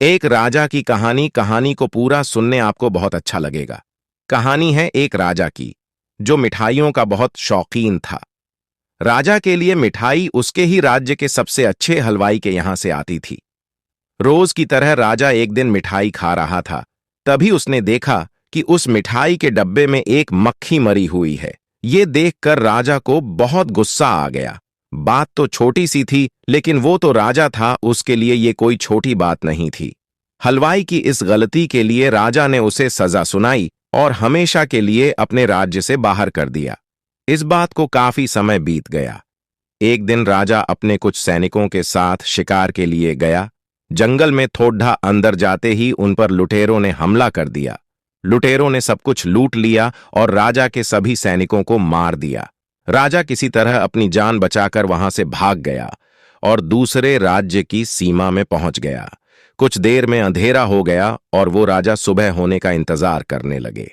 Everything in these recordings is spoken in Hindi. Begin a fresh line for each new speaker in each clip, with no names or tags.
एक राजा की कहानी को पूरा सुनने आपको बहुत अच्छा लगेगा। कहानी है एक राजा की, जो मिठाइयों का बहुत शौकीन था। राजा के लिए मिठाई उसके ही राज्य के सबसे अच्छे हलवाई के यहां से आती थी। रोज की तरह राजा एक दिन मिठाई खा रहा था। तभी उसने देखा कि उस मिठाई के डब्बे में एक मक्खी मरी हुई है। ये देखकर राजा को बहुत गुस्सा आ गया। बात तो छोटी सी थी, लेकिन वो तो राजा था, उसके लिए ये कोई छोटी बात नहीं थी। हलवाई की इस गलती के लिए राजा ने उसे सजा सुनाई और हमेशा के लिए अपने राज्य से बाहर कर दिया। इस बात को काफी समय बीत गया। एक दिन राजा अपने कुछ सैनिकों के साथ शिकार के लिए गया। जंगल में थोड़ा अंदर जाते ही उन पर लुटेरों ने हमला कर दिया। लुटेरों ने सब कुछ लूट लिया और राजा के सभी सैनिकों को मार दिया। राजा किसी तरह अपनी जान बचाकर वहां से भाग गया और दूसरे राज्य की सीमा में पहुंच गया। कुछ देर में अंधेरा हो गया और वो राजा सुबह होने का इंतजार करने लगे।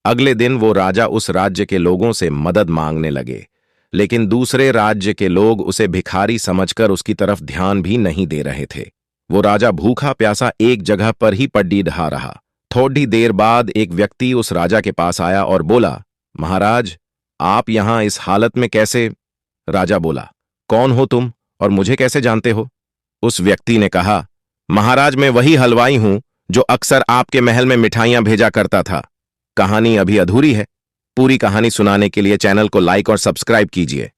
अगले दिन वो राजा उस राज्य के लोगों से मदद मांगने लगे, लेकिन दूसरे राज्य के लोग उसे भिखारी समझकर उसकी तरफ ध्यान भी नहीं दे रहे थे। वो राजा भूखा प्यासा एक जगह पर ही पड्डी ढहा रहा। थोड़ी देर बाद एक व्यक्ति उस राजा के पास आया और बोला, महाराज, आप यहां इस हालत में कैसे? राजा बोला, कौन हो तुम और मुझे कैसे जानते हो? उस व्यक्ति ने कहा, महाराज, मैं वही हलवाई हूं जो अक्सर आपके महल में मिठाइयां भेजा करता था। कहानी अभी अधूरी है। पूरी कहानी सुनाने के लिए चैनल को लाइक और सब्सक्राइब कीजिए।